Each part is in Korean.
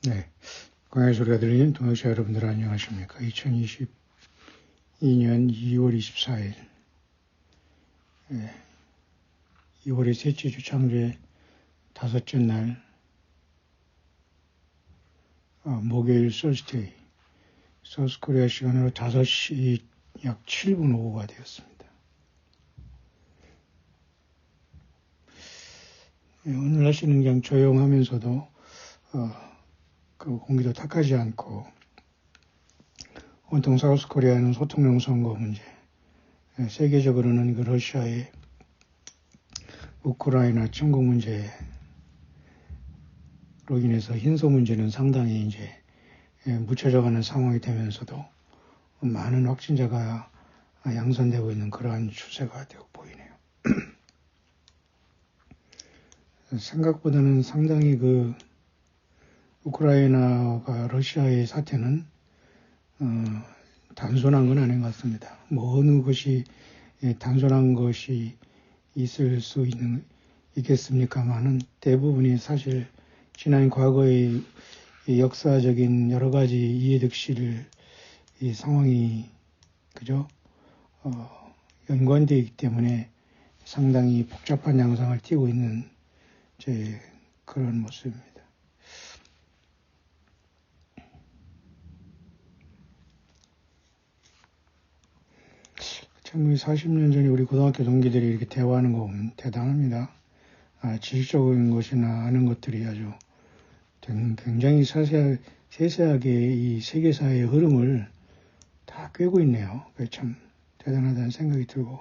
네, 광야의 소리가 들리는 동역자 여러분들 안녕하십니까. 2022년 2월 24일 2월의 셋째 주 창조의 다섯째 날 목요일 솔스데이 서스코리아 시간으로 5시 약 7분 오후가 되었습니다. 오늘 날씨는 그냥 조용하면서도 그 공기도 탁하지 않고 온통 사우스코리아는 소통령 선거 문제, 세계적으로는 그 러시아의 우크라이나 침공 문제로 인해서 흰소 문제는 상당히 이제 묻혀져가는 상황이 되면서도 많은 확진자가 양산되고 있는 그러한 추세가 되고 보이네요. 생각보다는 상당히 그 우크라이나가 러시아의 사태는 단순한 건 아닌 것 같습니다. 뭐 어느 것이 단순한 것이 있을 수 있겠습니까만은 대부분이 사실 지난 과거의 역사적인 여러 가지 이해득실 이 상황이 그죠 연관되어 있기 때문에 상당히 복잡한 양상을 띠고 있는 그런 모습입니다. 참 40년 전에 우리 고등학교 동기들이 이렇게 대화하는 거 보면 대단합니다. 지식적인 것이나 아는 것들이 아주 굉장히 세세하게 이 세계사의 흐름을 다 꿰고 있네요. 그게 참 대단하다는 생각이 들고,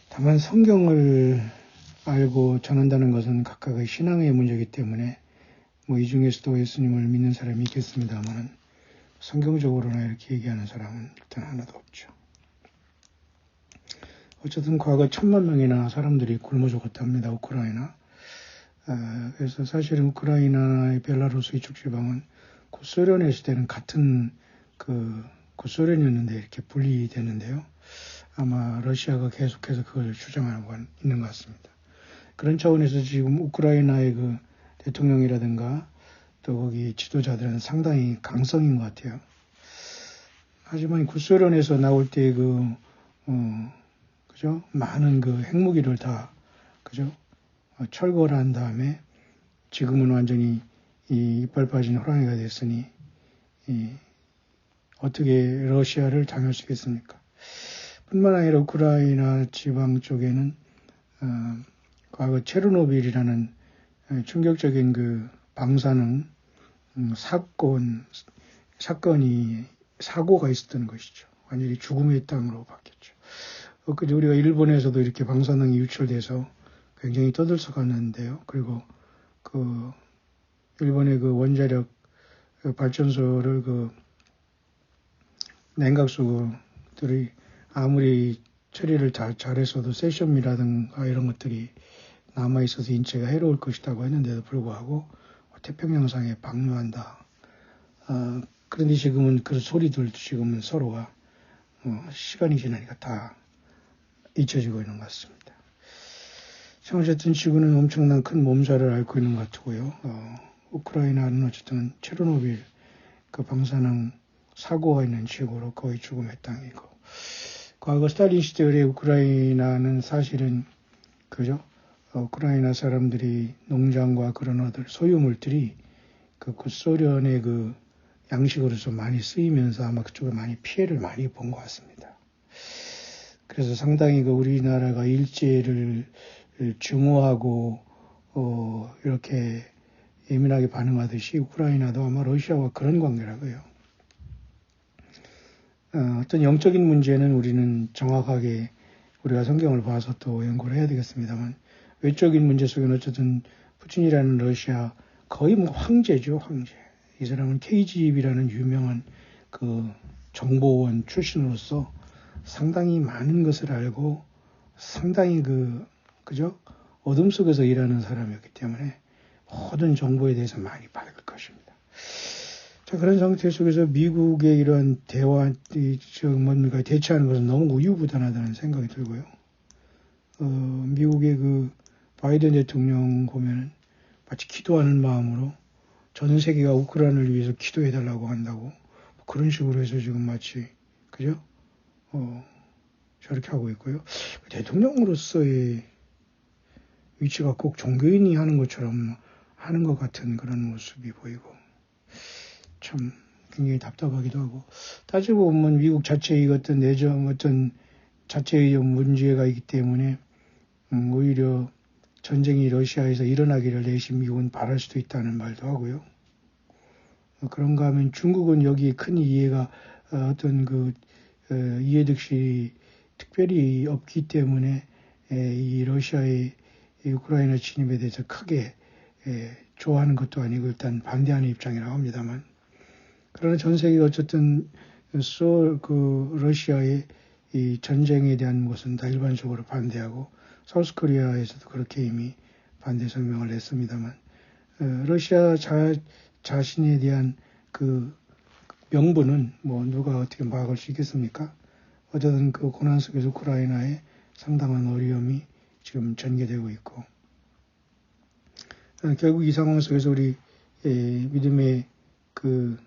다만 성경을 알고 전한다는 것은 각각의 신앙의 문제이기 때문에 뭐 이 중에서도 예수님을 믿는 사람이 있겠습니다만 성경적으로나 이렇게 얘기하는 사람은 일단 하나도 없죠. 어쨌든 과거 1000만 명이나 사람들이 굶어 죽었답니다. 우크라이나. 그래서 사실은 우크라이나의 벨라루스 이쪽 지방은 구소련에 있을 때는 같은 구소련이었는데 이렇게 분리됐는데요. 아마 러시아가 계속해서 그걸 주장하고 있는 것 같습니다. 그런 차원에서 지금 우크라이나의 그 대통령이라든가 또 거기 지도자들은 상당히 강성인 것 같아요. 하지만 구소련에서 나올 때 그죠? 많은 그 핵무기를 다, 그죠? 철거를 한 다음에 지금은 완전히 이 이빨 빠진 호랑이가 됐으니, 어떻게 러시아를 당할 수 있겠습니까? 뿐만 아니라 우크라이나 지방 쪽에는, 과거 체르노빌이라는 충격적인 그 방사능 사고가 있었던 것이죠. 완전히 죽음의 땅으로 바뀌었죠. 엊그제 우리가 일본에서도 이렇게 방사능이 유출돼서 굉장히 떠들썩했는데요. 그리고 그 일본의 그 원자력 발전소를 그 냉각수들이 아무리 처리를 잘했어도 세슘이라든가 이런 것들이 남아있어서 인체가 해로울 것이라고 했는데도 불구하고 태평양상에 방류한다. 그런데 지금은 그 소리들도 지금은 서로가 시간이 지나니까 다 잊혀지고 있는 것 같습니다. 참 어쨌든 지구는 엄청난 큰 몸살을 앓고 있는 것 같고요. 우크라이나는 어쨌든 체르노빌 그 방사능 사고가 있는 지구로 거의 죽음의 땅이고, 과거 스탈린 시절의 우크라이나는 사실은 그죠? 우크라이나 사람들이 농장과 그런 소유물들이 그 구소련의 그 양식으로서 많이 쓰이면서 아마 그쪽에 많이 피해를 많이 본 것 같습니다. 그래서 상당히 그 우리나라가 일제를 증오하고 이렇게 예민하게 반응하듯이 우크라이나도 아마 러시아와 그런 관계라고요. 어떤 영적인 문제는 우리는 정확하게 우리가 성경을 봐서 또 연구를 해야 되겠습니다만, 외적인 문제 속에는 어쨌든 푸틴이라는 러시아 거의 뭐 황제죠, 황제. 이 사람은 KGB라는 유명한 그 정보원 출신으로서 상당히 많은 것을 알고 상당히 그죠? 어둠 속에서 일하는 사람이었기 때문에 모든 정보에 대해서 많이 밝을 것입니다. 자, 그런 상태 속에서 미국의 이런 뭔가 대처하는 것은 너무 우유부단하다는 생각이 들고요. 미국의 그 바이든 대통령 보면은 마치 기도하는 마음으로 전 세계가 우크라이나를 위해서 기도해달라고 한다고 뭐 그런 식으로 해서 지금 마치 그죠? 저렇게 하고 있고요. 대통령으로서의 위치가 꼭 종교인이 하는 것처럼 하는 것 같은 그런 모습이 보이고 참 굉장히 답답하기도 하고 따지고 보면 미국 자체의 어떤 내정 어떤 자체의 문제가 있기 때문에 오히려 전쟁이 러시아에서 일어나기를 내심 미국은 바랄 수도 있다는 말도 하고요. 그런가 하면 중국은 여기에 큰 이해가 어떤 그 이해득실이 특별히 없기 때문에 이 러시아의 이 우크라이나 침입에 대해서 크게 좋아하는 것도 아니고 일단 반대하는 입장이라고 합니다만 그러나 전 세계가 어쨌든 러시아의 이 전쟁에 대한 것은 다 일반적으로 반대하고 사우스코리아에서도 그렇게 이미 반대 성명을 냈습니다만 러시아 자신에 대한 그 명분은 뭐 누가 어떻게 막을 수 있겠습니까? 어쨌든 그 고난 속에서 우크라이나에 상당한 어려움이 지금 전개되고 있고 결국 이 상황 속에서 우리 믿음의 그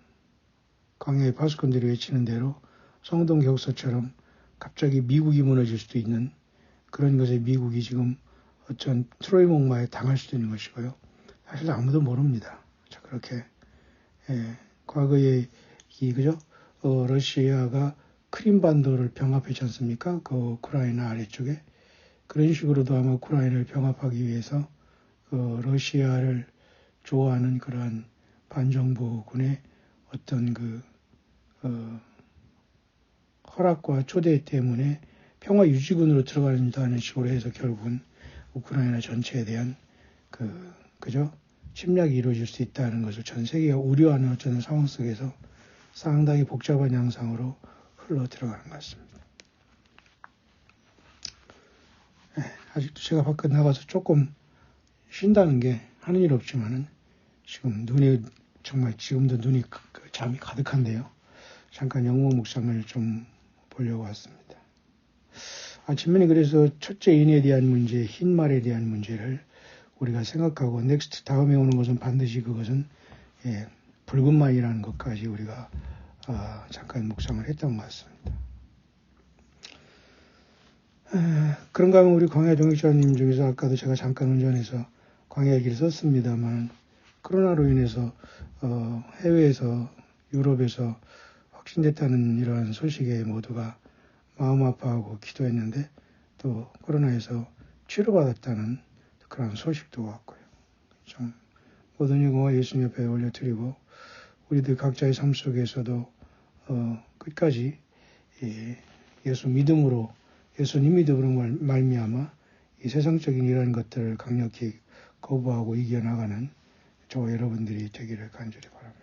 광야의 파수꾼들이 외치는 대로 성동 격서처럼 갑자기 미국이 무너질 수도 있는 그런 것에 미국이 지금 어쩐 트로이 목마에 당할 수도 있는 것이고요. 사실 아무도 모릅니다. 자, 그렇게 과거에 그죠? 러시아가 크림반도를 병합했지 않습니까? 그 우크라이나 아래쪽에 그런 식으로도 아마 우크라이나를 병합하기 위해서 러시아를 좋아하는 그러한 반정부군의 어떤 허락과 초대 때문에 평화 유지군으로 들어간다는 식으로 해서 결국은 우크라이나 전체에 대한 그죠? 침략이 이루어질 수 있다는 것을 전 세계가 우려하는 어쩌는 상황 속에서 상당히 복잡한 양상으로 흘러 들어가는 것 같습니다. 아직도 제가 밖에 나가서 조금 쉰다는 게 하는 일 없지만은 지금 정말 지금도 눈이 잠이 가득한데요. 잠깐 영모 묵상을 좀 보려고 왔습니다. 아침에는 그래서 첫째 인에 대한 문제, 흰 말에 대한 문제를 우리가 생각하고 넥스트 다음에 오는 것은 반드시 그것은 붉은 말이라는 것까지 우리가 잠깐 묵상을 했던 것 같습니다. 그런가 하면 우리 광야 동역자님 중에서 아까도 제가 잠깐 운전해서 광야 얘기를 썼습니다만 코로나로 인해서 해외에서 유럽에서 확진됐다는 이러한 소식에 모두가 마음 아파하고 기도했는데 또 코로나에서 치료받았다는 그런 소식도 왔고요. 좀 모든 영광을 예수님 옆에 올려드리고 우리들 각자의 삶 속에서도 끝까지 예수님 믿음으로 말미암아 이 세상적인 이러한 것들을 강력히 거부하고 이겨나가는 저와 여러분들이 되기를 간절히 바랍니다.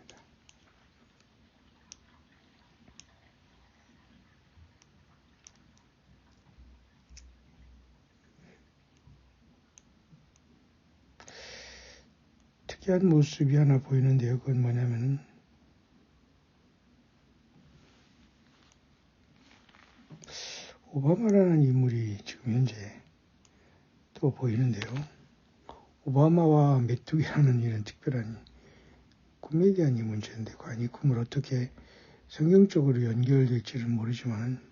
특이한 모습이 하나 보이는데요. 그건 뭐냐면은 오바마라는 인물이 지금 현재 또 보이는데요. 오바마와 메뚜기라는 이런 특별한 꿈에 대한 이 문제인데 과연 이 꿈을 어떻게 성경적으로 연결될지는 모르지만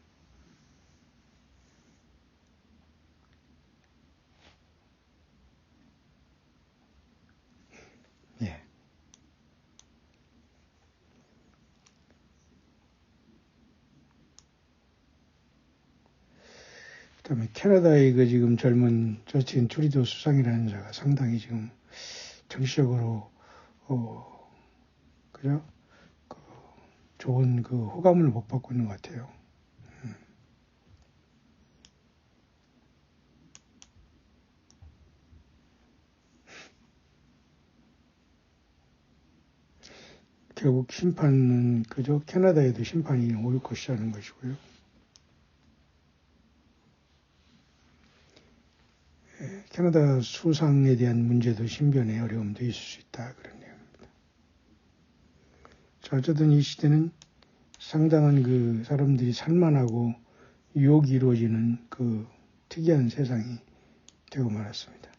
그다음에 캐나다의 그 지금 젊은 저스틴 트루도 수상이라는 자가 상당히 지금 정치적으로 그죠? 좋은 호감을 못 받고 있는 것 같아요. 결국 심판은 그죠? 캐나다에도 심판이 올 것이라는 것이고요. 캐나다 수상에 대한 문제도 신변의 어려움도 있을 수 있다 그런 내용입니다. 자, 어쨌든 이 시대는 상당한 사람들이 살만하고 유혹이 이루어지는 특이한 세상이 되고 말았습니다.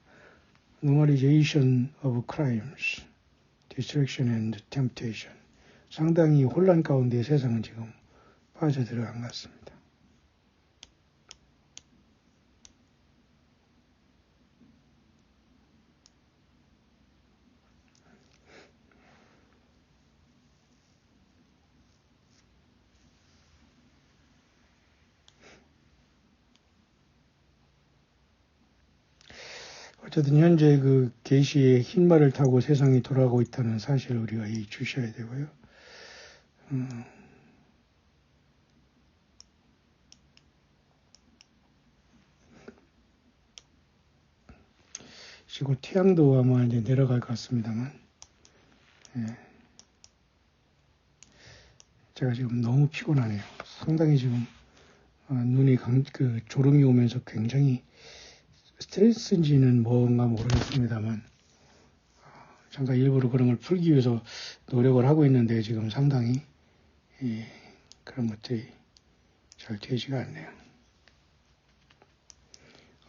Normalization of crimes distraction and temptation. 상당히 혼란 가운데 세상은 지금 빠져들어간 것 같습니다. 어쨌든 현재 그 계시의 흰말을 타고 세상이 돌아가고 있다는 사실을 우리가 주셔야 되고요. 그리고 태양도 아마 이제 내려갈 것 같습니다만, 예. 제가 지금 너무 피곤하네요. 상당히 지금 눈이 졸음이 오면서 굉장히 스트레스인지는 뭔가 모르겠습니다만, 잠깐 일부러 그런 걸 풀기 위해서 노력을 하고 있는데 지금 상당히 그런 것들이 잘 되지가 않네요.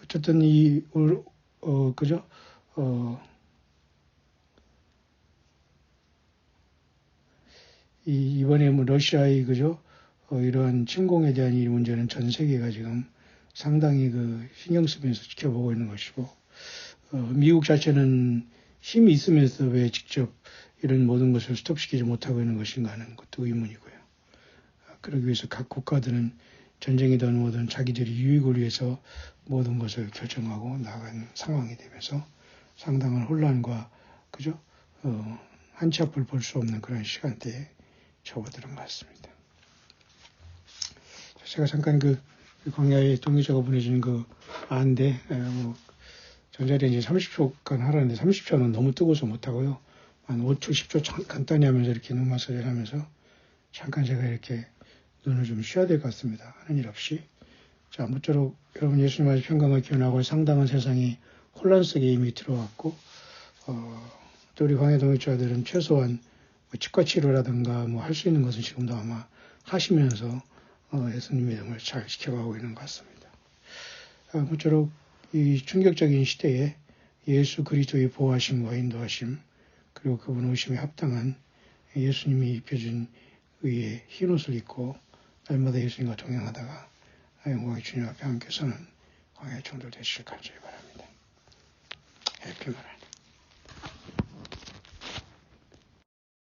어쨌든 그죠? 이번에 뭐 러시아의 그죠? 이러한 침공에 대한 이 문제는 전 세계가 지금 상당히 신경 쓰면서 지켜보고 있는 것이고, 미국 자체는 힘이 있으면서 왜 직접 이런 모든 것을 스톱시키지 못하고 있는 것인가 하는 것도 의문이고요. 그러기 위해서 각 국가들은 전쟁이든 뭐든 자기들이 유익을 위해서 모든 것을 결정하고 나간 상황이 되면서 상당한 혼란과 그죠? 한치 앞을 볼 수 없는 그런 시간대에 접어드는 것 같습니다. 제가 잠깐 광야에 동기자가 보내주는 안데 전자레인지 30초간 하라는데 30초는 너무 뜨거워서 못하고요. 한 5초, 10초 간단히 하면서 이렇게 눈 마사지를 하면서 잠깐 제가 이렇게 눈을 좀 쉬어야 될 것 같습니다. 하는 일 없이. 자, 아무쪼록 여러분 예수님 아주 평강을 기원하고 상당한 세상이 혼란 속에 이미 들어왔고, 또 우리 광야 동역자들은 최소한 치과 치료라든가 할 수 있는 것은 지금도 아마 하시면서 예수님 믿음을 잘 지켜가고 있는 것 같습니다. 아무쪼록 이 충격적인 시대에 예수 그리스도의 보호하심과 인도하심, 그리고 그분 오심에 합당한 예수님이 입혀준 의의 흰옷을 입고 날마다 예수님과 동행하다가 영광의 주님 앞에 함께 서는 광야의 종들 되시길 간절히 바랍니다. 해피마라.